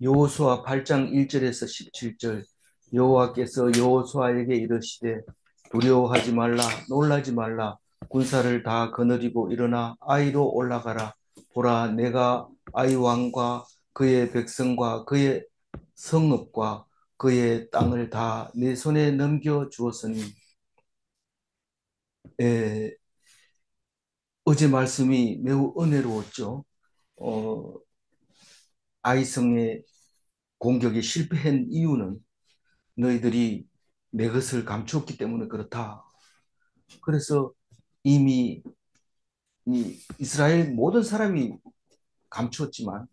여호수아 8장 1절에서 17절. 여호와께서 여호수아에게 이르시되 두려워하지 말라 놀라지 말라 군사를 다 거느리고 일어나 아이로 올라가라. 보라, 내가 아이 왕과 그의 백성과 그의 성읍과 그의 땅을 다 내 손에 넘겨 주었으니. 에, 어제 말씀이 매우 은혜로웠죠. 어, 아이성의 공격이 실패한 이유는 너희들이 내 것을 감추었기 때문에 그렇다. 그래서 이미 이 이스라엘 모든 사람이 감추었지만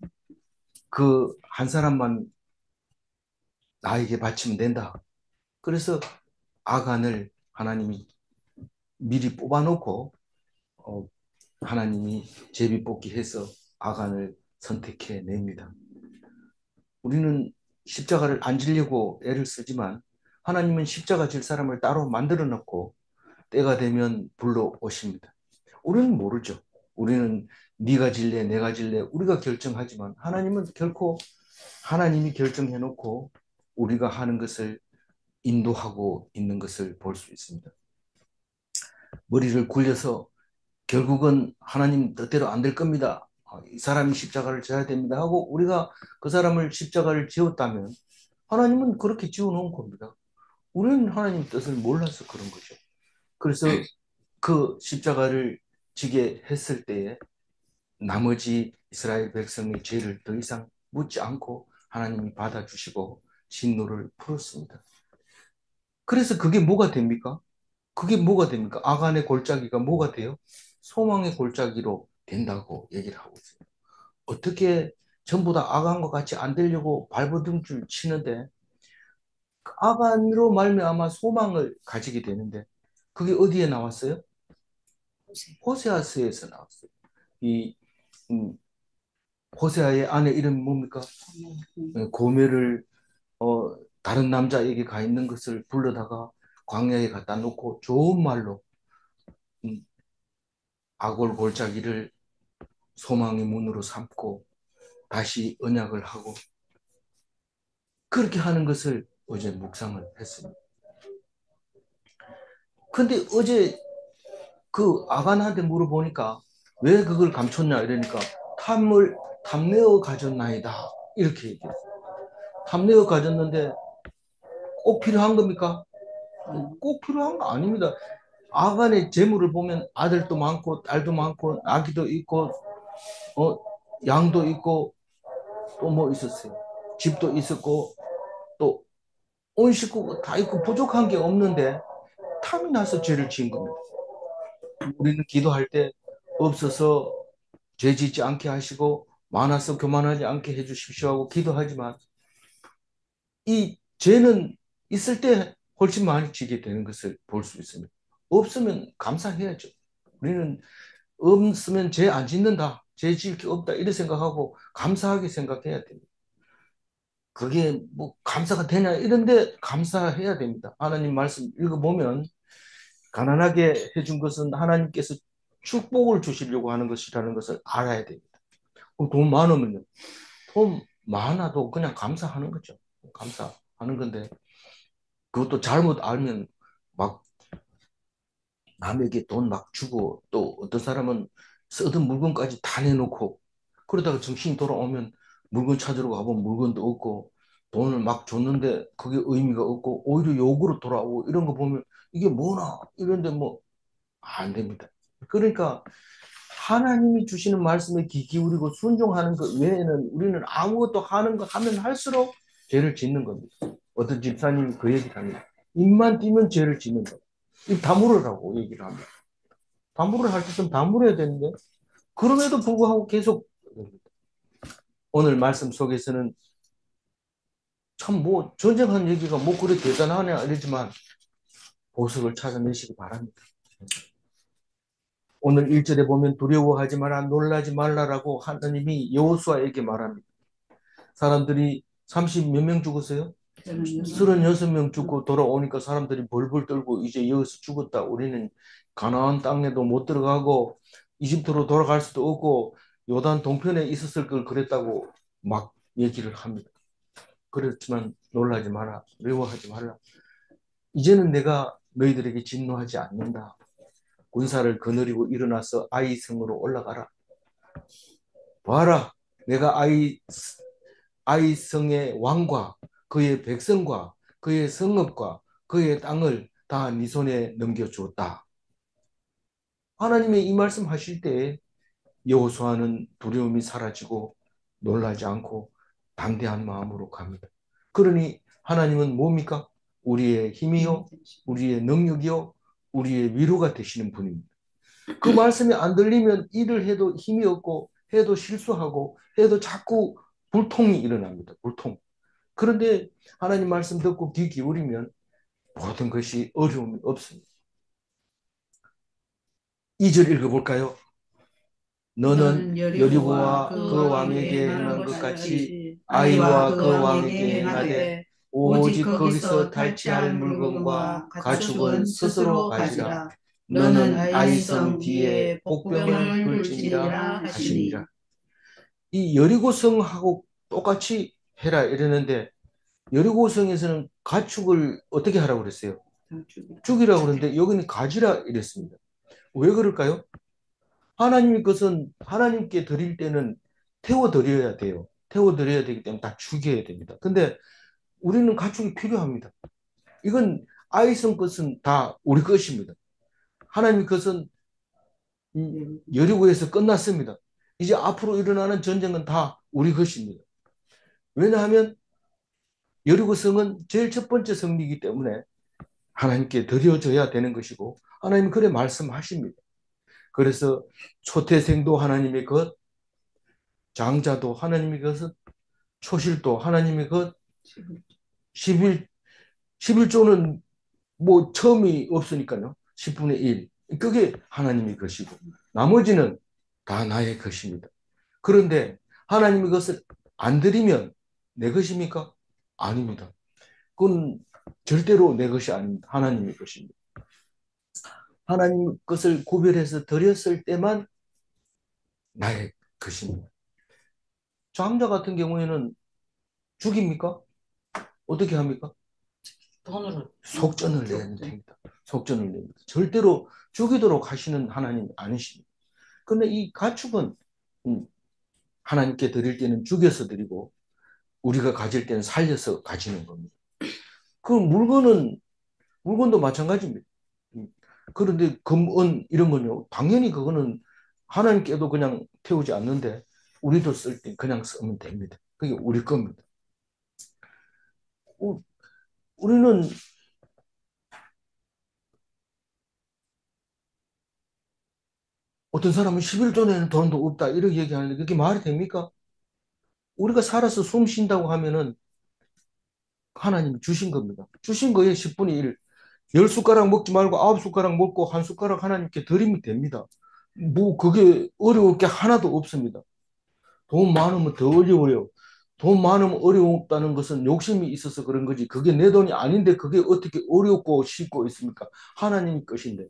그 한 사람만 나에게 바치면 된다. 그래서 아간을 하나님이 미리 뽑아놓고 어, 하나님이 제비뽑기해서 아간을 선택해 냅니다. 우리는 십자가를 안 지려고 애를 쓰지만 하나님은 십자가 질 사람을 따로 만들어 놓고 때가 되면 불러오십니다. 우리는 모르죠. 우리는 네가 질래 내가 질래 우리가 결정하지만 하나님은 결코 하나님이 결정해 놓고 우리가 하는 것을 인도하고 있는 것을 볼 수 있습니다. 머리를 굴려서 결국은 하나님 뜻대로 안 될 겁니다. 이 사람이 십자가를 져야 됩니다 하고 우리가 그 사람을 십자가를 지었다면 하나님은 그렇게 지어놓은 겁니다. 우리는 하나님 뜻을 몰라서 그런 거죠. 그래서 그 십자가를 지게 했을 때에 나머지 이스라엘 백성의 죄를 더 이상 묻지 않고 하나님이 받아주시고 진노를 풀었습니다. 그래서 그게 뭐가 됩니까? 그게 뭐가 됩니까? 아간의 골짜기가 뭐가 돼요? 소망의 골짜기로 된다고 얘기를 하고 있어요. 어떻게 전부 다 아간과 같이 안 되려고 발버둥줄 치는데 아간으로 말미암아 소망을 가지게 되는데 그게 어디에 나왔어요? 호세아서에서 나왔어요. 이 음, 호세아의 아내 이름이 뭡니까? 고멜을 다른 남자에게 가 있는 것을 불러다가 광야에 갖다 놓고 좋은 말로 음, 아골 골짜기를 소망의 문으로 삼고 다시 언약을 하고 그렇게 하는 것을 어제 묵상을 했습니다. 근데 어제 그 아간한테 물어보니까 왜 그걸 감췄냐 이러니까 탐내어 가졌나이다 이렇게 얘기했어요. 탐내어 가졌는데 꼭 필요한 겁니까? 꼭 필요한 거 아닙니다. 아간의 재물을 보면 아들도 많고 딸도 많고 아기도 있고 어, 양도 있고 또 뭐 있었어요. 집도 있었고 또 온 식구가 다 있고 부족한 게 없는데 탐이 나서 죄를 지은 겁니다. 우리는 기도할 때 없어서 죄 짓지 않게 하시고 많아서 교만하지 않게 해주십시오 하고 기도하지만 이 죄는 있을 때 훨씬 많이 지게 되는 것을 볼 수 있습니다. 없으면 감사해야죠. 우리는 없으면 죄 안 짓는다. 죄 지을 게 없다. 이렇게 생각하고 감사하게 생각해야 됩니다. 그게 뭐 감사가 되냐 이런데 감사해야 됩니다. 하나님 말씀 읽어보면 가난하게 해준 것은 하나님께서 축복을 주시려고 하는 것이라는 것을 알아야 됩니다. 돈 많으면요. 돈 많아도 그냥 감사하는 거죠. 감사하는 건데 그것도 잘못 알면 막 남에게 돈 막 주고 또 어떤 사람은 쓰던 물건까지 다 내놓고 그러다가 정신이 돌아오면 물건 찾으러 가보면 물건도 없고 돈을 막 줬는데 그게 의미가 없고 오히려 욕으로 돌아오고 이런 거 보면 이게 뭐나 이런데 뭐 안 됩니다. 그러니까 하나님이 주시는 말씀에 귀 기울이고 순종하는 것 외에는 우리는 아무것도 하는 거 하면 할수록 죄를 짓는 겁니다. 어떤 집사님이 그 얘기를 합니다. 입만 띄면 죄를 짓는 거. 입 다물으라고 얘기를 합니다. 다물을 할 때쯤 다물어야 되는데 그럼에도 불구하고 계속 오늘 말씀 속에서는 참 뭐 전쟁한 얘기가 뭐 그리 대단하냐 이러지만 보석을 찾아내시기 바랍니다. 오늘 1절에 보면 두려워하지 마라 놀라지 말라라고 하나님이 여호수아에게 말합니다. 사람들이 30 몇 명 죽었어요? 36명 죽고 돌아오니까 사람들이 벌벌 떨고 이제 여기서 죽었다. 우리는 가나안 땅에도 못 들어가고 이집트로 돌아갈 수도 없고 요단 동편에 있었을 걸 그랬다고 막 얘기를 합니다. 그렇지만 놀라지 마라. 외워하지 말라. 이제는 내가 너희들에게 진노하지 않는다. 군사를 거느리고 일어나서 아이 성으로 올라가라. 봐라. 내가 아이 성의 왕과 그의 백성과 그의 성읍과 그의 땅을 다 네 손에 넘겨주었다. 하나님의 이 말씀 하실 때 여호수아는 두려움이 사라지고 놀라지 않고 담대한 마음으로 갑니다. 그러니 하나님은 뭡니까? 우리의 힘이요, 우리의 능력이요, 우리의 위로가 되시는 분입니다. 그 말씀이 안 들리면 일을 해도 힘이 없고 해도 실수하고 해도 자꾸 불통이 일어납니다. 불통. 그런데 하나님 말씀 듣고 귀 기울이면 모든 것이 어려움이 없습니다. 2절 읽어볼까요? 너는 여리고와 그 왕에게 행한 것 같이 아이와 그 왕에게 행하되 오직 거기서 탈취할 물건과 가축은 스스로 가지라. 너는 아이성 뒤에 복병을 둘지니라 하시니라. 이 여리고성하고 똑같이 해라 이러는데 여리고성에서는 가축을 어떻게 하라고 그랬어요? 죽이라고 그러는데 여기는 가지라 이랬습니다. 왜 그럴까요? 하나님의 것은 하나님께 드릴 때는 태워 드려야 돼요. 태워 드려야 되기 때문에 다 죽여야 됩니다. 근데 우리는 가축이 필요합니다. 이건 아이성 것은 다 우리 것입니다. 하나님의 것은 여리고에서 끝났습니다. 이제 앞으로 일어나는 전쟁은 다 우리 것입니다. 왜냐하면 여리고성은 제일 첫 번째 성리이기 때문에 하나님께 드려져야 되는 것이고 하나님은 그래 말씀하십니다. 그래서 초태생도 하나님의 것, 장자도 하나님의 것, 초실도 하나님의 것, 11, 11조는 뭐 처음이 없으니까요. 10분의 1. 그게 하나님의 것이고 나머지는 다 나의 것입니다. 그런데 하나님의 것을 안 드리면 내 것입니까? 아닙니다. 그건 절대로 내 것이 아닙니다. 하나님의 것입니다. 하나님 것을 구별해서 드렸을 때만 나의 것입니다. 장자 같은 경우에는 죽입니까? 어떻게 합니까? 돈으로 속전을 내는 됩니다. 속전을 냅니다. 절대로 죽이도록 하시는 하나님 아니십니다. 그런데 이 가축은 하나님께 드릴 때는 죽여서 드리고 우리가 가질 때는 살려서 가지는 겁니다. 그 물건도 마찬가지입니다. 그런데 금, 은 이런 건요. 당연히 그거는 하나님께도 그냥 태우지 않는데 우리도 쓸 때 그냥 쓰면 됩니다. 그게 우리 겁니다. 우리는 어떤 사람은 11조 내는 돈도 없다 이렇게 얘기하는데 그게 말이 됩니까? 우리가 살아서 숨 쉰다고 하면은 하나님이 주신 겁니다. 주신 거에 10분의 1. 10숟가락 먹지 말고 9숟가락 먹고 한 숟가락 하나님께 드리면 됩니다. 뭐 그게 어려울 게 하나도 없습니다. 돈 많으면 더 어려워요. 돈 많으면 어려웠다는 것은 욕심이 있어서 그런 거지. 그게 내 돈이 아닌데 그게 어떻게 어렵고 쉽고 있습니까? 하나님 것인데.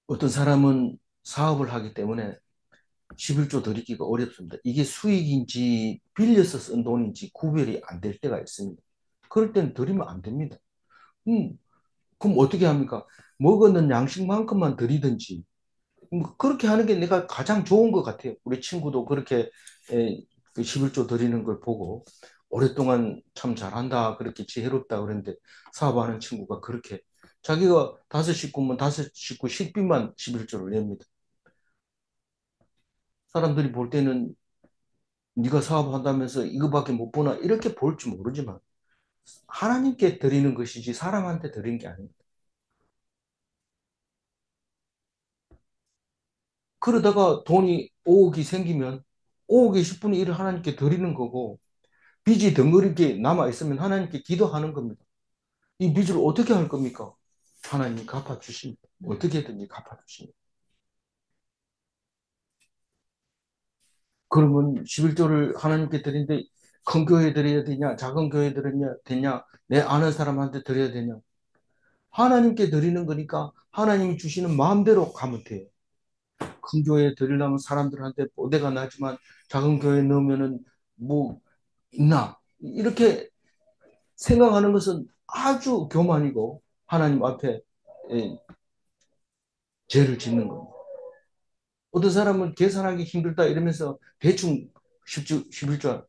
어떤 사람은 사업을 하기 때문에 11조 드리기가 어렵습니다. 이게 수익인지 빌려서 쓴 돈인지 구별이 안 될 때가 있습니다. 그럴 때는 드리면 안 됩니다. 그럼 어떻게 합니까? 먹었는 양식만큼만 드리든지 뭐 그렇게 하는 게 내가 가장 좋은 것 같아요. 우리 친구도 그렇게 그 11조 드리는 걸 보고 오랫동안 참 잘한다 그렇게 지혜롭다 그랬는데 사업하는 친구가 그렇게 자기가 5식구면 5식구 식비만 11조를 냅니다. 사람들이 볼 때는 네가 사업한다면서 이거밖에 못 보나 이렇게 볼지 모르지만 하나님께 드리는 것이지 사람한테 드리는 게 아닙니다. 그러다가 돈이 5억이 생기면 5억의 10분의 1을 하나님께 드리는 거고 빚이 덩어리게 남아있으면 하나님께 기도하는 겁니다. 이 빚을 어떻게 할 겁니까? 하나님이 갚아주십니다. 어떻게든지 갚아주십니다. 그러면 11조를 하나님께 드리는데 큰 교회 드려야 되냐? 작은 교회 드려야 되냐? 내 아는 사람한테 드려야 되냐? 하나님께 드리는 거니까 하나님이 주시는 마음대로 가면 돼요. 큰 교회에 드리려면 사람들한테 뽀대가 나지만 작은 교회에 넣으면은 뭐 있나? 이렇게 생각하는 것은 아주 교만이고 하나님 앞에 예, 죄를 짓는 겁니다. 어떤 사람은 계산하기 힘들다 이러면서 대충 11조,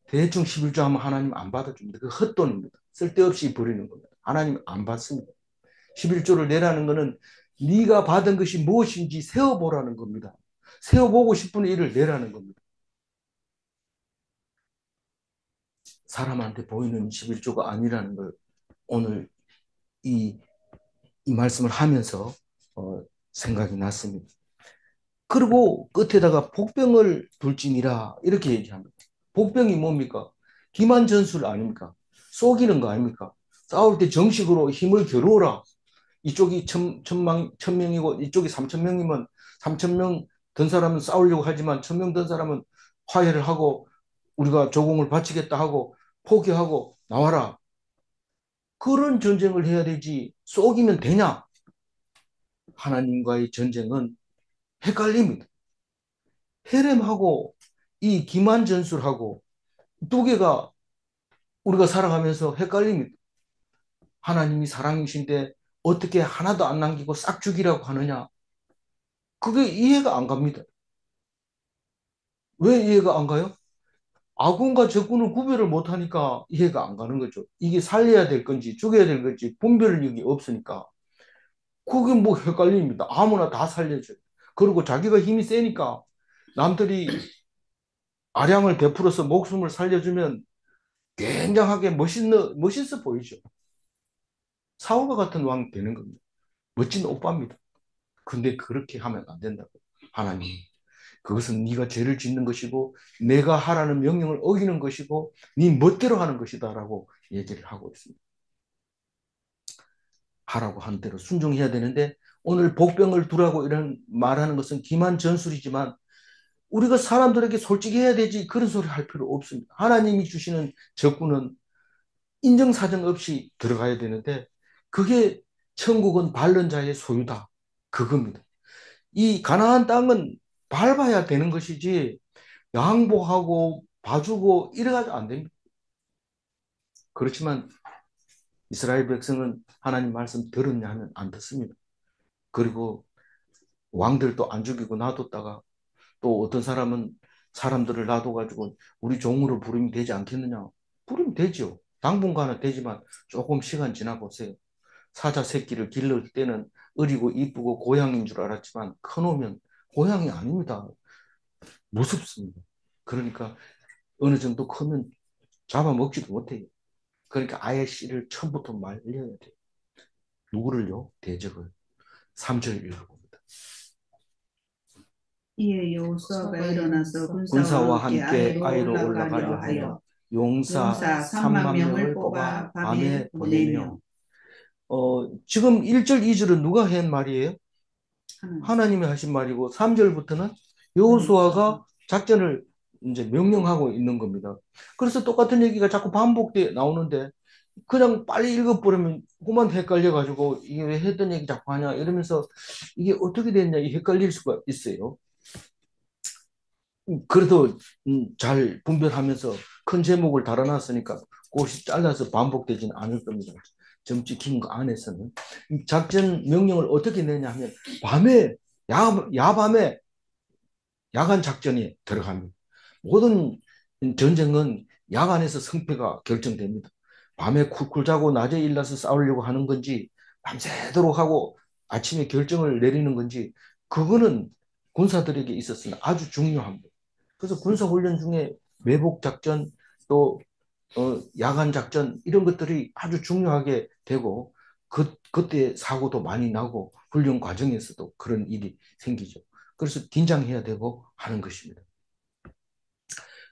대충 11조 하면 하나님 안 받아줍니다. 그 헛돈입니다. 쓸데없이 버리는 겁니다. 하나님 안 받습니다. 11조를 내라는 것은 네가 받은 것이 무엇인지 세어보라는 겁니다. 세어보고 싶은 일을 내라는 겁니다. 사람한테 보이는 11조가 아니라는 걸 오늘 이, 이 말씀을 하면서 생각이 났습니다. 그리고 끝에다가 복병을 둘지니라 이렇게 얘기합니다. 복병이 뭡니까? 기만전술 아닙니까? 속이는 거 아닙니까? 싸울 때 정식으로 힘을 겨루어라. 이쪽이 천명이고 이쪽이 3,000명이면 3,000명 든 사람은 싸우려고 하지만 1,000명 든 사람은 화해를 하고 우리가 조공을 바치겠다 하고 포기하고 나와라. 그런 전쟁을 해야 되지 속이면 되냐? 하나님과의 전쟁은 헷갈립니다. 헤렘하고 이 기만전술하고 두 개가 우리가 살아가면서 헷갈립니다. 하나님이 사랑이신데 어떻게 하나도 안 남기고 싹 죽이라고 하느냐? 그게 이해가 안 갑니다. 왜 이해가 안 가요? 아군과 적군을 구별을 못하니까 이해가 안 가는 거죠. 이게 살려야 될 건지 죽여야 될 건지 분별력이 없으니까. 그게 뭐 헷갈립니다. 아무나 다 살려줘요. 그리고 자기가 힘이 세니까 남들이 아량을 베풀어서 목숨을 살려주면 굉장하게 멋있어 보이죠. 사울과 같은 왕이 되는 겁니다. 멋진 오빠입니다. 근데 그렇게 하면 안 된다고. 하나님. 그것은 네가 죄를 짓는 것이고 내가 하라는 명령을 어기는 것이고 네 멋대로 하는 것이다라고 얘기를 하고 있습니다. 하라고 한 대로 순종해야 되는데 오늘 복병을 두라고 이런 말하는 것은 기만 전술이지만 우리가 사람들에게 솔직해야 되지 그런 소리 할 필요 없습니다. 하나님이 주시는 적군은 인정사정 없이 들어가야 되는데 그게 천국은 밟는 자의 소유다. 그겁니다. 이 가나안 땅은 밟아야 되는 것이지 양보하고 봐주고 이래가지고 안 됩니다. 그렇지만 이스라엘 백성은 하나님 말씀 들었냐 하면 안 듣습니다. 그리고 왕들도 안 죽이고 놔뒀다가 또 어떤 사람은 사람들을 놔둬가지고 우리 종으로 부르면 되지 않겠느냐. 부르면 되죠. 당분간은 되지만 조금 시간 지나 보세요. 사자 새끼를 기를 때는 어리고 이쁘고 고양이인 줄 알았지만 커놓으면 고양이 아닙니다. 무섭습니다. 그러니까 어느 정도 크면 잡아먹지도 못해요. 그러니까 아예 씨를 처음부터 말려야 돼요. 누구를요? 대적을. 3절 읽어봅니다. 이에 여호수아가 일어나서 군사와 군사와 함께 함께 아이로 아이로 올라가려 올라가려 하여 하여 용사 용사 3만 3만 명을 뽑아 뽑아 밤에 밤에 보내며 보내며 지금 1절, 2절은 누가 한 말이에요? 하는 하나님이 하신 말이고 3절부터는 여호수아가 작전을 이제 명령하고 있는 겁니다. 그래서 똑같은 얘기가 자꾸 반복돼 나오는데 그냥 빨리 읽어버리면 그만 헷갈려가지고 이게 왜 했던 얘기 자꾸 하냐 이러면서 이게 어떻게 됐냐 이 헷갈릴 수가 있어요. 그래도 잘 분별하면서 큰 제목을 달아놨으니까 그것이 잘라서 반복되지는 않을 겁니다. 점 찍힌 거 안에서는 작전 명령을 어떻게 내냐 하면 밤에 야밤에 야간 작전이 들어갑니다. 모든 전쟁은 야간에서 승패가 결정됩니다. 밤에 쿨쿨 자고 낮에 일어나서 싸우려고 하는 건지 밤새도록 하고 아침에 결정을 내리는 건지 그거는 군사들에게 있어서는 아주 중요합니다. 그래서 군사훈련 중에 매복 작전 또 야간 작전 이런 것들이 아주 중요하게 되고 그때 사고도 많이 나고 훈련 과정에서도 그런 일이 생기죠. 그래서 긴장해야 되고 하는 것입니다.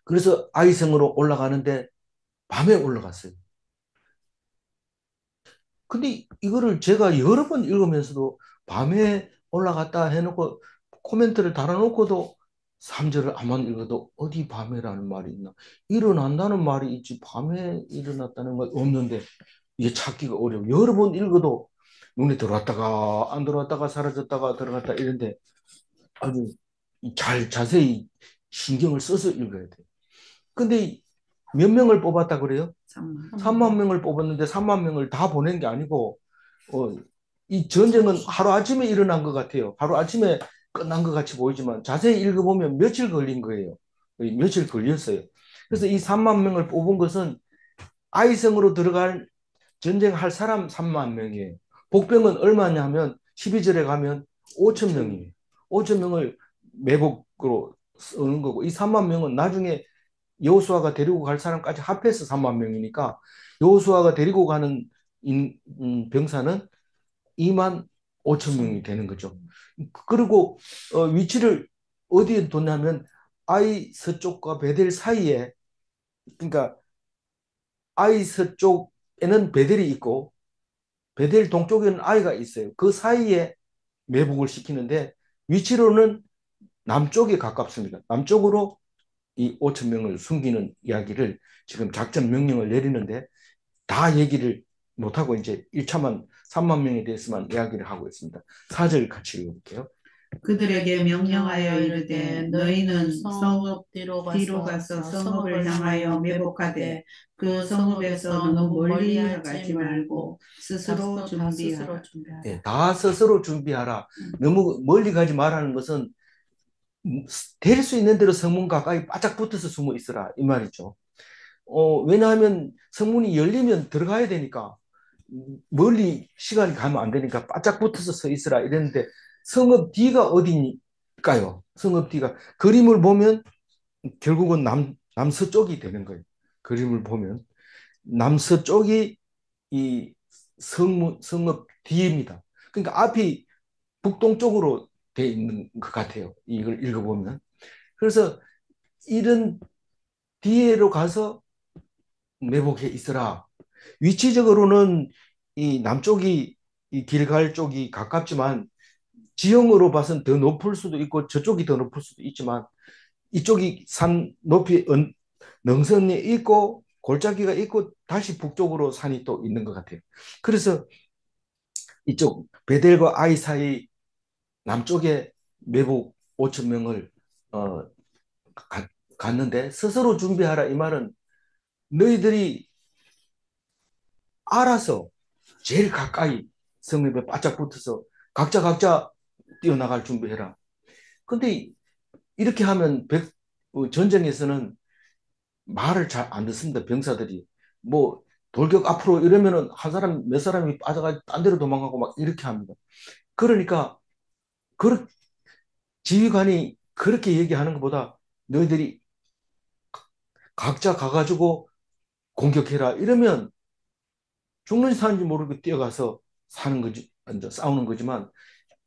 그래서 아이성으로 올라가는데 밤에 올라갔어요. 근데 이거를 제가 여러 번 읽으면서도 밤에 올라갔다 해놓고 코멘트를 달아놓고도 3절을 아만 읽어도 어디 밤에라는 말이 있나? 일어난다는 말이 있지 밤에 일어났다는 건 없는데 이게 찾기가 어려워. 여러 번 읽어도 눈에 들어왔다가 안 들어왔다가 사라졌다가 들어갔다 이런데 아주 잘 자세히 신경을 써서 읽어야 돼요. 근데 몇 명을 뽑았다 그래요? 3만. 3만 명을 뽑았는데 3만 명을 다 보낸 게 아니고 이 전쟁은 하루아침에 일어난 것 같아요. 하루아침에 끝난 것 같이 보이지만 자세히 읽어보면 며칠 걸린 거예요. 며칠 걸렸어요. 그래서 이 3만 명을 뽑은 것은 아이성으로 들어갈 전쟁할 사람 3만 명이에요. 복병은 얼마냐 하면 12절에 가면 5천 명이에요. 5천 명을 매복으로 쓰는 거고 이 3만 명은 나중에 여호수아가 데리고 갈 사람까지 합해서 3만 명이니까 여호수아가 데리고 가는 병사는 2만 5천 명이 되는 거죠. 그리고 위치를 어디에 뒀냐면 아이 서쪽과 베델 사이에 그러니까 아이 서쪽에는 베델이 있고 베델 동쪽에는 아이가 있어요. 그 사이에 매복을 시키는데 위치로는 남쪽에 가깝습니다. 남쪽으로 이 5천 명을 숨기는 이야기를 지금 작전 명령을 내리는데 다 얘기를 못하고 이제 1차만 3만 명에 대해서만 이야기를 하고 있습니다. 4절 같이 읽어볼게요. 그들에게 명령하여 이르되 너희는 성읍 뒤로 뒤로 가서 성읍을 향하여 매복하되 그 성읍에서 너무 멀리 가지 말고 스스로 준비하라. 네, 다 스스로 준비하라. 너무 멀리 가지 말라는 것은 될 수 있는 대로 성문 가까이 바짝 붙어서 숨어 있으라 이 말이죠. 왜냐하면 성문이 열리면 들어가야 되니까 멀리 시간이 가면 안 되니까 바짝 붙어서 서 있으라 이랬는데 성읍 뒤가 어디일까요? 성읍 뒤가 그림을 보면 결국은 남서쪽이 되는 거예요. 그림을 보면 남서쪽이 이 성읍 뒤입니다. 그러니까 앞이 북동쪽으로 돼 있는 것 같아요. 이걸 읽어보면. 그래서 이런 뒤에로 가서 매복해 있으라. 위치적으로는 이 남쪽이 이 길갈 쪽이 가깝지만 지형으로 봐서는 더 높을 수도 있고 저쪽이 더 높을 수도 있지만 이쪽이 산 높이 능선이 있고 골짜기가 있고 다시 북쪽으로 산이 또 있는 것 같아요. 그래서 이쪽 베델과 아이 사이 남쪽에 매복 5천 명을 어, 갔는데 스스로 준비하라 이 말은 너희들이 알아서 제일 가까이 성읍에 바짝 붙어서 각자 뛰어나갈 준비해라. 근데 이렇게 하면 전쟁에서는 말을 잘 안 듣습니다. 병사들이. 뭐 돌격 앞으로 이러면은 한 사람 몇 사람이 빠져가 딴 데로 도망가고 막 이렇게 합니다. 그러니까 그 지휘관이 그렇게 얘기하는 것보다 너희들이 각자 가가지고 공격해라 이러면 죽는지 사는지 모르고 뛰어가서 사는 거지, 먼저 싸우는 거지만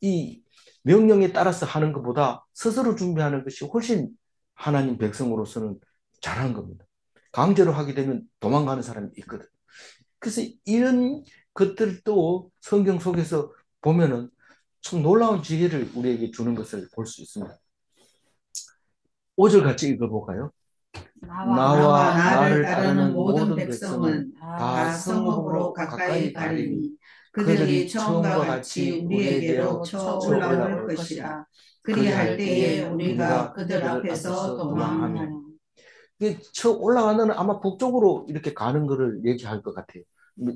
이 명령에 따라서 하는 것보다 스스로 준비하는 것이 훨씬 하나님 백성으로서는 잘하는 겁니다. 강제로 하게 되면 도망가는 사람이 있거든. 그래서 이런 것들도 성경 속에서 보면은 참 놀라운 지혜를 우리에게 주는 것을 볼 수 있습니다. 5절 같이 읽어볼까요? 나와 나를 따르는 모든 백성은 다 성읍으로 가까이 가리니 그들이 처음과 같이 우리에게로 쳐 올라올 것이라. 그리할 때에 우리가 그들 앞에서 도망하며. 쳐 올라가는 아마 북쪽으로 이렇게 가는 것을 얘기할 것 같아요.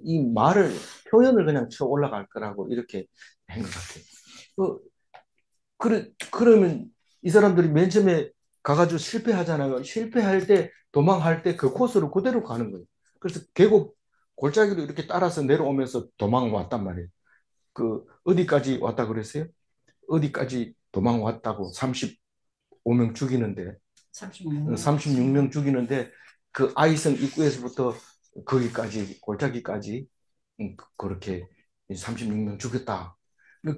이 말을 표현을 그냥 쳐 올라갈 거라고 이렇게 한 것 같아요. 그러면 이 사람들이 맨 처음에 가가지고 실패하잖아요. 실패할 때 도망할 때 그 코스로 그대로 가는 거예요. 그래서 계곡 골짜기로 이렇게 따라서 내려오면서 도망왔단 말이에요. 그 어디까지 왔다 그랬어요? 어디까지 도망왔다고 35명 죽이는데 36명 죽이는데 그 아이성 입구에서부터 거기까지 골짜기까지 그렇게 36명 죽였다.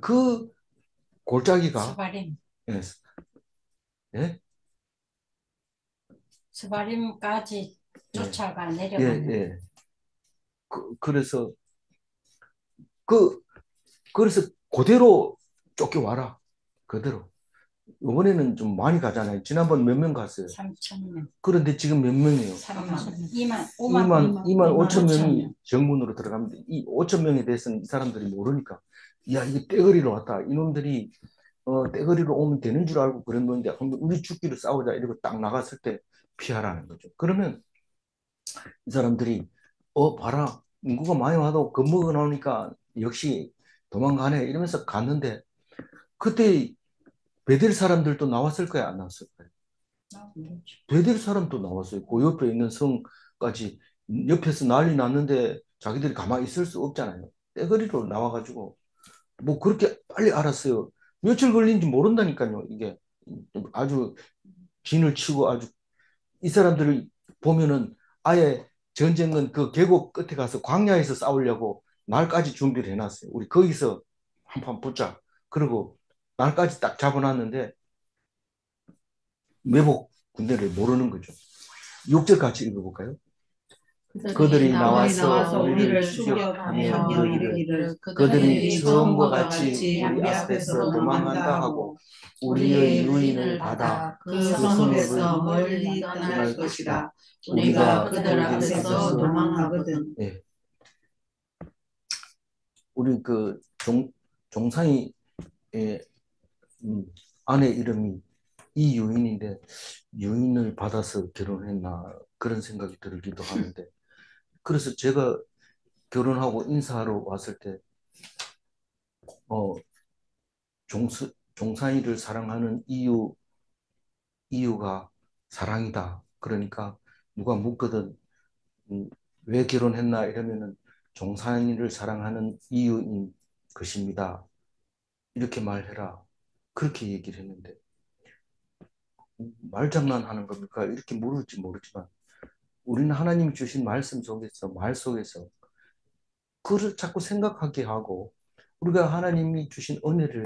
그 골짜기가 스바림. 예, 예? 스바림까지 쫓아가 예, 내려가는. 예. 그래서 그 그래서 그대로 쫓겨와라. 그대로. 이번에는 좀 많이 가잖아요. 지난번 몇 명 갔어요? 3,000명. 그런데 지금 몇 명이에요? 2만 2만 5천 명이 정문으로 들어갑니다. 이 5천 명에 대해서는 이 사람들이 모르니까 야, 이게 떼거리로 왔다. 이놈들이 떼거리로 오면 되는 줄 알고 그런 건데 우리 죽기로 싸우자 이러고 딱 나갔을 때 피하라는 거죠. 그러면 이 사람들이 봐라 인구가 많이 와도 겁먹어 나오니까 역시 도망가네 이러면서 갔는데 그때 베델 사람들도 나왔을 거야 안 나왔을 거야? 베델 사람도 나왔어요. 그 옆에 있는 성까지 옆에서 난리 났는데 자기들이 가만히 있을 수 없잖아요. 떼거리로 나와가지고 뭐 그렇게 빨리 알았어요. 며칠 걸린지 모른다니까요. 이게 아주 진을 치고 아주 이 사람들을 보면은 아예 전쟁은 그 계곡 끝에 가서 광야에서 싸우려고 날까지 준비를 해놨어요. 우리 거기서 한판 붙자. 그리고 날까지 딱 잡아놨는데 매복 군대를 모르는 거죠. 6절 같이 읽어볼까요? 그들이 나와서 우리를 추격하며 이르기를 그들이 처음과 같이 우리 앞에서 도망간다 하고 우리의 유인을 받아 그 성읍에서 멀리 떠날 것이라. 우리가 그들 앞에서 도망하거든. 네. 우리 그 종상이 아내 이름이 이유인인데 유인을 받아서 결혼했나 그런 생각이 들기도 하는데 그래서 제가 결혼하고 인사하러 왔을 때 어, 종산이를 사랑하는 이유가 사랑이다. 그러니까 누가 묻거든 왜 결혼했나 이러면은 종산이를 사랑하는 이유인 것입니다. 이렇게 말해라. 그렇게 얘기를 했는데 말장난하는 겁니까? 이렇게 물을지 모르지만 우리는 하나님이 주신 말씀 속에서 말 속에서 그를 자꾸 생각하게 하고 우리가 하나님이 주신 은혜를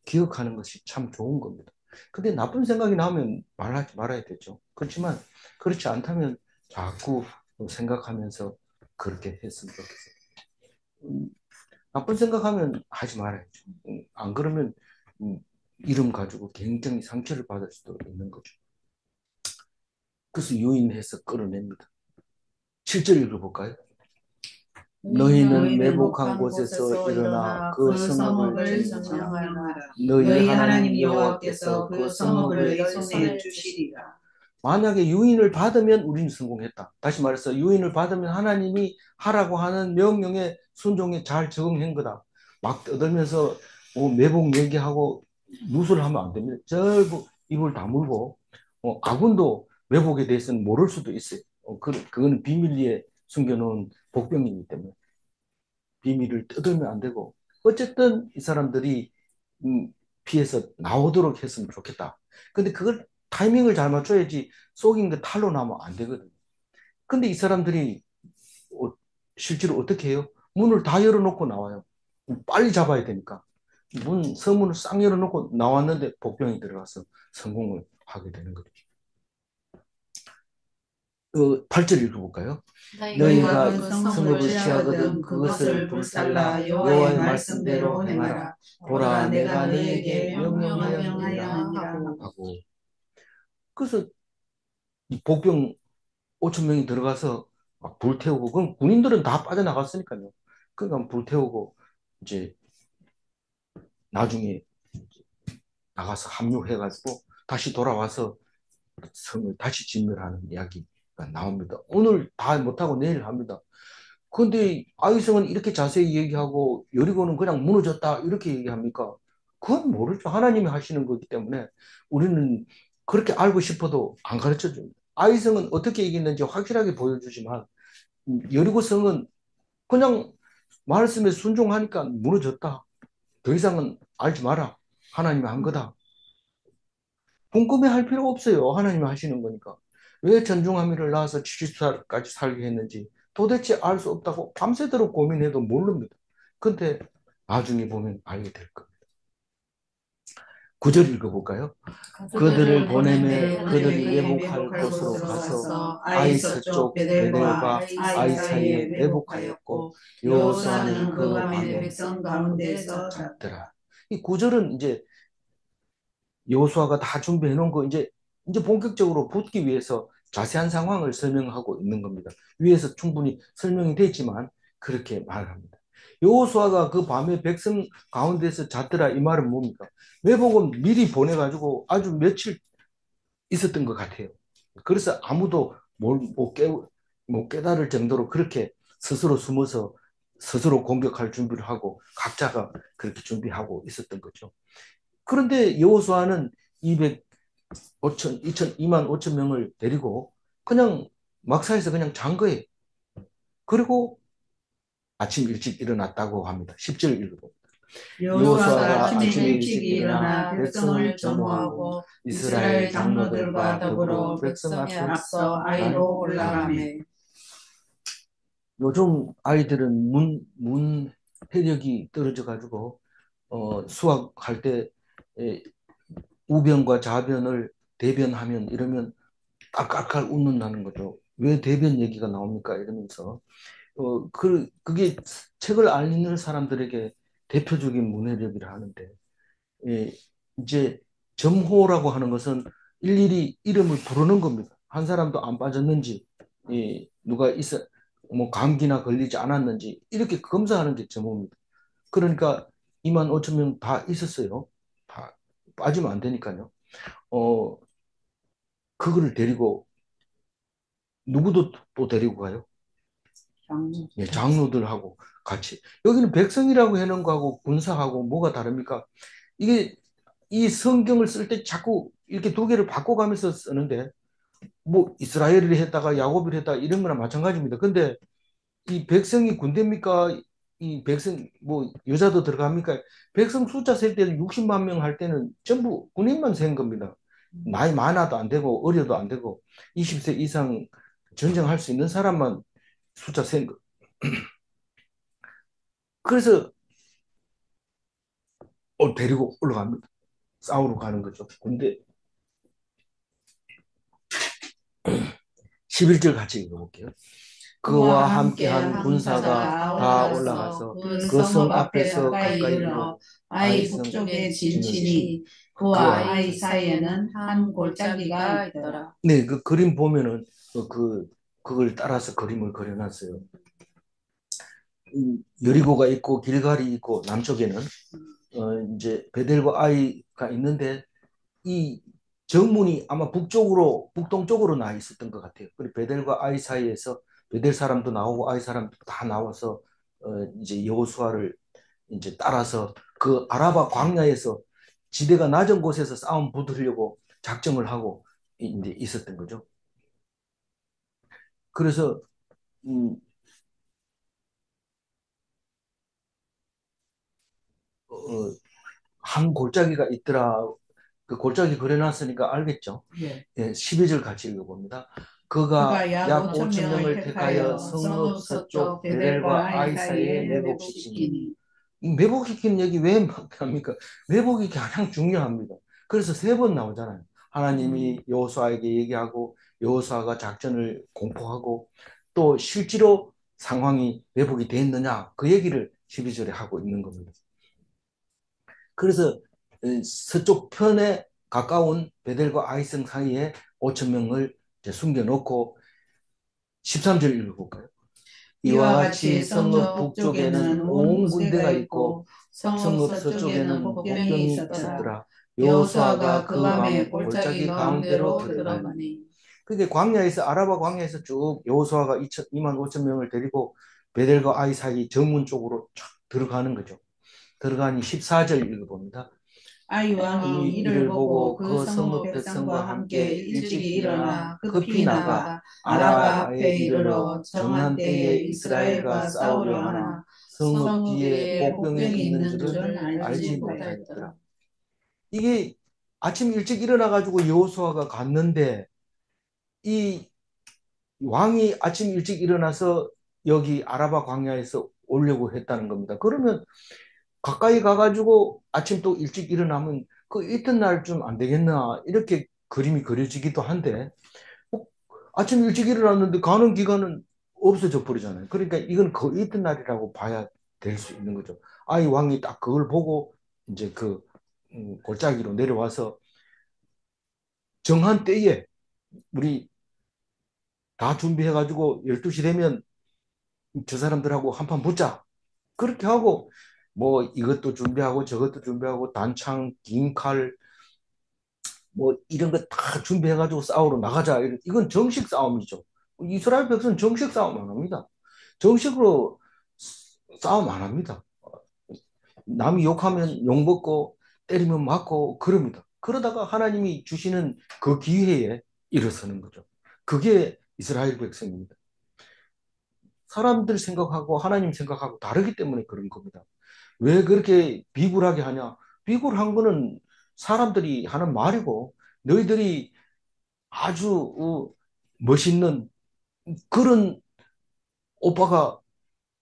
기억하는 것이 참 좋은 겁니다. 근데 나쁜 생각이 나면 말하지 말아야 되죠. 그렇지만 그렇지 않다면 자꾸 생각하면서 그렇게 했으면 좋겠어요. 나쁜 생각하면 하지 말아야죠. 안 그러면 이름 가지고 굉장히 상처를 받을 수도 있는 거죠. 그래서 유인해서 끌어냅니다. 7절 읽어볼까요? 너희는 매복한 곳에서 일어나 그 성읍을 점령하라. 너희 하나님 여호와께서 그 성읍을 너희 손에 주시리라. 만약에 유인을 받으면 우리는 성공했다. 다시 말해서 유인을 받으면 하나님이 하라고 하는 명령에 순종에 잘 적응한 거다. 막 떠들면서 매복 얘기하고 누설을 하면 안 됩니다. 절부 입을 다물고 아군도 매복에 대해서는 모를 수도 있어요. 그거는 비밀리에 숨겨놓은 복병이기 때문에 비밀을 뜯으면 안 되고 어쨌든 이 사람들이 피해서 나오도록 했으면 좋겠다. 근데 그걸 타이밍을 잘 맞춰야지 속인 거 탈로 나면 안 되거든. 근데 이 사람들이 실제로 어떻게 해요? 문을 다 열어놓고 나와요. 빨리 잡아야 되니까. 서문을 싹 열어놓고 나왔는데 복병이 들어가서 성공을 하게 되는 거죠. 8절 읽어볼까요? 너희가 그 성읍을 취하거든 그것을 불살라 여호와의 말씀대로 행하라. 보라 내가 너에게 명령하였느니라 하고 그래서 이 복병 5천 명이 들어가서 막 불태우고 그럼 군인들은 다 빠져나갔으니까요. 그러니까 불태우고 이제 나중에 나가서 합류해가지고 다시 돌아와서 성을 다시 진멸하는 이야기가 나옵니다. 오늘 다 못하고 내일 합니다. 그런데 아이성은 이렇게 자세히 얘기하고 여리고는 그냥 무너졌다 이렇게 얘기합니까? 그건 모르죠. 하나님이 하시는 거기 때문에 우리는 그렇게 알고 싶어도 안 가르쳐 줍니다. 아이성은 어떻게 얘기했는지 확실하게 보여주지만 여리고성은 그냥 말씀에 순종하니까 무너졌다. 더 이상은 알지 마라. 하나님이 한 거다. 궁금해할 필요 없어요. 하나님이 하시는 거니까. 왜 전중함이를 낳아서 70살까지 살게 했는지 도대체 알 수 없다고 밤새도록 고민해도 모릅니다. 근데 나중에 보면 알게 될 겁니다. 9절 읽어볼까요? 그들을 보내매 그들이 예복할 곳으로 가서 아이 서쪽 베델과 아이 사이에 매복하였고 여호수아는 그 밤에 백성 가운데서 잡더라. 이 9절은 이제 여호수아가 다 준비해 놓은 거 이제 본격적으로 붙기 위해서 자세한 상황을 설명하고 있는 겁니다. 위에서 충분히 설명이 됐지만 그렇게 말합니다. 여호수아가 그 밤에 백성 가운데서 잤더라 이 말은 뭡니까? 매복은 미리 보내가지고 아주 며칠 있었던 것 같아요. 그래서 아무도 못 깨달을 정도로 그렇게 스스로 숨어서 스스로 공격할 준비를 하고 각자가 그렇게 준비하고 있었던 거죠. 그런데 여호수아는 200, 5천, 2천, 2만 5천 명을 데리고 그냥 막사에서 그냥 잔 거예요. 그리고 아침 일찍 일어났다고 합니다. 10절 읽어봅니다. 여호수아가 여호수아가 아침에 아침에 일찍 일어나 백성을 점호하고 이스라엘 장로들과 더불어 백성 앞서 아이로 올라가매. 요즘 아이들은 문해력이 떨어져 가지고 수학할 때 우변과 좌변을 대변하면 이러면 깔깔깔 웃는다는 거죠. 왜 대변 얘기가 나옵니까? 이러면서 그게 책을 알리는 사람들에게 대표적인 문해력이라 하는데 예, 이제 점호라고 하는 것은 일일이 이름을 부르는 겁니다. 한 사람도 안 빠졌는지, 누가 뭐 감기나 걸리지 않았는지 이렇게 검사하는 게 점호입니다. 그러니까 2만 5천 명 다 있었어요. 다 빠지면 안 되니까요. 어, 그거를 데리고 누구도 또 데리고 가요. 예, 장로들하고 같이. 여기는 백성이라고 해놓은 거하고 군사하고 뭐가 다릅니까? 이게 이 성경을 쓸 때 자꾸 이렇게 두 개를 바꿔가면서 쓰는데 뭐 이스라엘을 했다가 야곱을 했다 이런 거나 마찬가지입니다. 근데 이 백성이 군대입니까? 이 백성 뭐 여자도 들어갑니까? 백성 숫자 셀 때는 60만 명 할 때는 전부 군인만 센 겁니다. 나이 많아도 안 되고 어려도 안 되고 20세 이상 전쟁할 수 있는 사람만 숫자 센 거. 그래서 데리고 올라갑니다. 싸우러 가는 거죠. 근데 11절 같이 읽어볼게요. 그와 함께한 군사가 다 올라가서 그 성 앞에서 가까이 이르러 아이 북쪽에 진치니 그와 아이 사이에는 한 골짜기가 있더라. 네, 그 그림 보면은 그걸 따라서 그림을 그려놨어요. 여리고가 있고 길갈이 있고 남쪽에는 이제 베델과 아이가 있는데 이 정문이 아마 북동쪽으로 나 있었던 것 같아요. 그리고 베델과 아이 사이에서 베델 사람도 나오고 아이 사람도 다 나와서 이제 여호수아를 이제 따라서 그 아라바 광야에서 지대가 낮은 곳에서 싸움 붙으려고 작정을 하고 이제 있었던 거죠. 그래서 음, 어, 한 골짜기가 있더라. 그 골짜기 그려놨으니까 알겠죠? 예. 예, 12절 같이 읽어봅니다. 그가 그가 약 5천 명을 택하여 성읍 성읍 서쪽 서쪽 베델과 베델과 아이 아이 사이에 사이에 매복시키니. 매복시키니. 이 매복시키는 얘기 왜 합니까? 매복이 가장 중요합니다. 그래서 세 번 나오잖아요. 하나님이 여호수아에게 얘기하고 여호수아가 작전을 공포하고 또 실제로 상황이 매복이 됐느냐 그 얘기를 12절에 하고 있는 겁니다. 그래서 서쪽 편에 가까운 베델과 아이성 사이에 5천 명을 숨겨놓고 13절 읽어볼까요? 이와 같이 성읍 북쪽에는 온 군대가 있고 성읍 서쪽에는 복병이 있었더라. 여호수아가 그 밤에 골짜기 가운데로 들어가니. 그게 광야에서 아라바 광야에서 쭉 여호수아가 2만 5천 명을 데리고 베델과 아이 사이 정문 쪽으로 쫙 들어가는 거죠. 들어가니 14절 읽어봅니다. 아이 왕이 이를 보고 그 성읍 백성과 함께 일찍이 일어나 급히 나가 아라바 앞에 이르러 정한 때에 이스라엘과 싸우려 하나 성읍 뒤에 복병이 있는 줄은 알지 못하였더라. 이게 아침 일찍 일어나 가지고 여호수아가 갔는데 이 왕이 아침 일찍 일어나서 여기 아라바 광야에서 오려고 했다는 겁니다. 그러면 가까이 가가지고 아침 또 일찍 일어나면 그 이튿날 좀 안 되겠나 이렇게 그림이 그려지기도 한데 어, 아침 일찍 일어났는데 가는 기간은 없어져 버리잖아요. 그러니까 이건 그 이튿날이라고 봐야 될 수 있는 거죠. 아이 왕이 딱 그걸 보고 이제 그 골짜기로 내려와서 정한 때에 우리 다 준비해가지고 12시 되면 저 사람들하고 한판 붙자 그렇게 하고 뭐 이것도 준비하고 저것도 준비하고 단창, 긴 칼, 뭐 이런 거 다 준비해가지고 싸우러 나가자. 이건 정식 싸움이죠. 이스라엘 백성은 정식 싸움 안 합니다. 정식으로 싸움 안 합니다. 남이 욕하면 욕먹고 때리면 맞고 그럽니다. 그러다가 하나님이 주시는 그 기회에 일어서는 거죠. 그게 이스라엘 백성입니다. 사람들 생각하고 하나님 생각하고 다르기 때문에 그런 겁니다. 왜 그렇게 비굴하게 하냐? 비굴한 거는 사람들이 하는 말이고 너희들이 아주 멋있는 그런 오빠가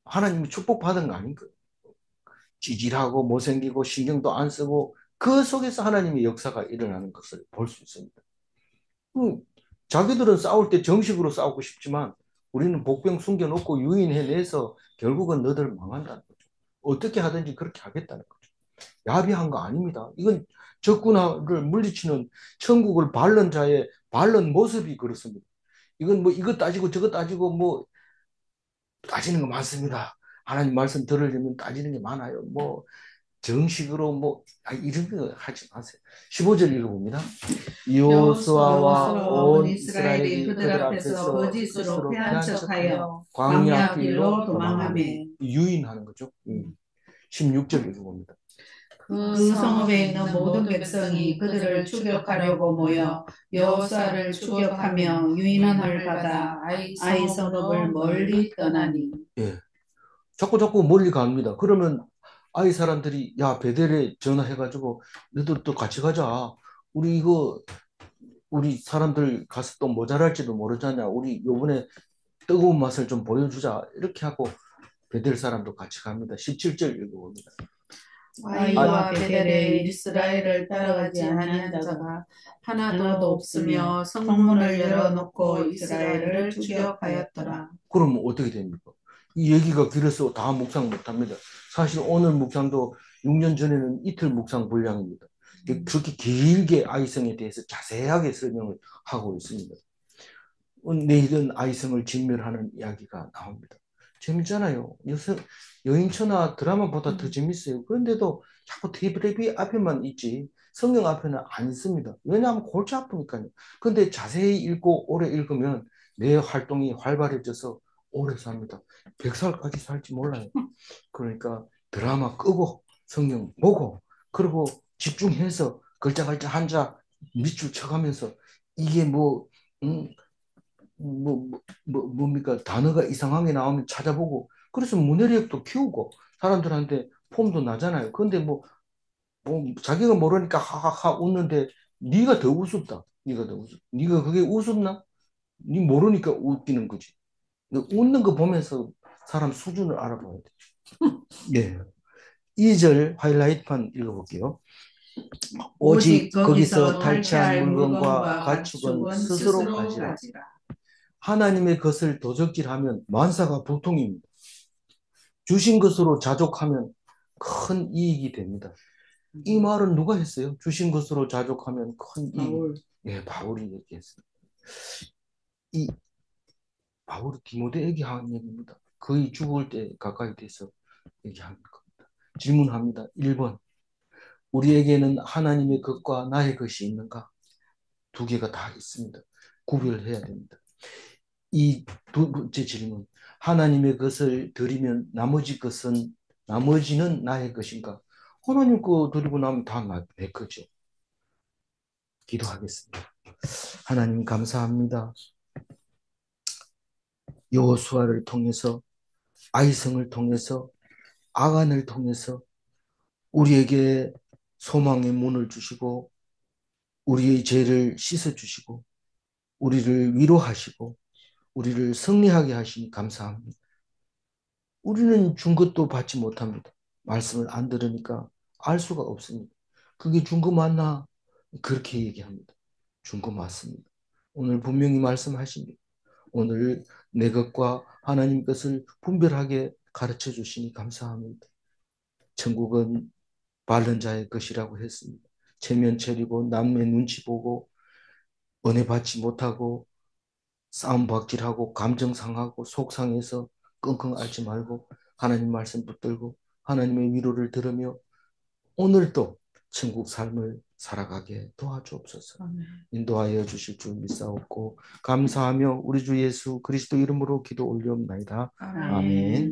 하나님이 축복받은 거 아닌가? 찌질하고 못생기고 신경도 안 쓰고 그 속에서 하나님의 역사가 일어나는 것을 볼 수 있습니다. 음, 자기들은 싸울 때 정식으로 싸우고 싶지만 우리는 복병 숨겨놓고 유인해내서 결국은 너들 망한다는 거죠. 어떻게 하든지 그렇게 하겠다는 거죠. 야비한 거 아닙니다. 이건 적군을 물리치는 천국을 밟는 자의 밟는 모습이 그렇습니다. 이건 뭐 이거 따지고 저거 따지고 뭐 따지는 거 많습니다. 하나님 말씀 들으려면 따지는 게 많아요. 뭐 정식으로 뭐 이런 거 하지 마세요. 15절 읽어봅니다. 여호수아와 여호수아와 온 온 이스라엘이 이스라엘이 그들 앞에서 거짓으로 패한 척하여 광야 광야 길로 길로 도망하매 도망하매 유인하는 거죠. 16절 읽어봅니다. 그 성읍에 있는 모든 백성이 그들을 추격하려고 모여 여호수아를 추격하며 유인함을 받아 아이 성읍을 멀리 떠나니. 예, 자꾸 멀리 갑니다. 그러면 아이 사람들이 야 베델에 전화해가지고 너희들 또 같이 가자. 우리 이거 우리 사람들 가서 또 모자랄지도 모르잖냐. 우리 요번에 뜨거운 맛을 좀 보여주자. 이렇게 하고 베델 사람도 같이 갑니다. 17절 읽어봅니다. 아이와 베델에 이스라엘을 따라가지 아니한 자가 하나도 없으며 성문을 열어놓고 이스라엘을 추격하였더라. 그러면 어떻게 됩니까? 이 얘기가 길어서 다 묵상 못합니다. 사실 오늘 묵상도 6년 전에는 이틀 묵상 분량입니다. 그렇게 길게 아이성에 대해서 자세하게 설명을 하고 있습니다. 내일은 아이성을 진멸하는 이야기가 나옵니다. 재밌잖아요. 요새 여인천하 드라마보다 더 재밌어요. 그런데도 자꾸 TV 앞에만 있지 성경 앞에는 안 있습니다. 왜냐하면 골치 아프니까요. 근데 자세히 읽고 오래 읽으면 내 활동이 활발해져서 오래 삽니다. 100살까지 살지 몰라요. 그러니까 드라마 끄고 성경 보고 그리고 집중해서 글자글자 한자 밑줄 쳐가면서 이게 음, 뭡니까? 단어가 이상하게 나오면 찾아보고, 그래서 문해력도 키우고, 사람들한테 폼도 나잖아요. 근데 자기가 모르니까 하하하 웃는데, 네가 더 우습다. 네가 더 우습. 네가 그게 우습나? 네 모르니까 웃기는 거지. 웃는 거 보면서 사람 수준을 알아봐야 돼. 예. 2절 하이라이트판 읽어볼게요. 오직 거기서 탈취한 물건과 가축은 스스로 가지라. 하나님의 것을 도적질하면 만사가 보통입니다. 주신 것으로 자족하면 큰 이익이 됩니다. 이 말은 누가 했어요? 주신 것으로 자족하면 큰 이익. 예, 바울이 얘기했어요. 이 바울이 디모데에게 한 얘기입니다. 거의 죽을 때 가까이 돼서 얘기한 겁니다. 질문합니다. 1번. 우리에게는 하나님의 것과 나의 것이 있는가? 두 개가 다 있습니다. 구별해야 됩니다. 이 두 번째 질문. 하나님의 것을 드리면 나머지는 나의 것인가? 하나님 거 드리고 나면 다 내 거죠. 기도하겠습니다. 하나님 감사합니다. 여호수아를 통해서 아이성을 통해서 아간을 통해서 우리에게 소망의 문을 주시고 우리의 죄를 씻어 주시고 우리를 위로하시고 우리를 승리하게 하시니 감사합니다. 우리는 준 것도 받지 못합니다. 말씀을 안 들으니까 알 수가 없습니다. 그게 준 거 맞나? 그렇게 얘기합니다. 준 거 맞습니다. 오늘 분명히 말씀하십니다. 오늘 내 것과 하나님 것을 분별하게 가르쳐 주시니 감사합니다. 천국은 바른 자의 것이라고 했습니다. 체면 차리고 남의 눈치 보고 은혜 받지 못하고 싸움 박질하고 감정 상하고 속상해서 끙끙 앓지 말고 하나님 말씀 붙들고 하나님의 위로를 들으며 오늘도 천국 삶을 살아가게 도와주옵소서. 인도하여 주실 줄 믿사옵고 감사하며 우리 주 예수 그리스도 이름으로 기도 올리옵나이다. 아멘.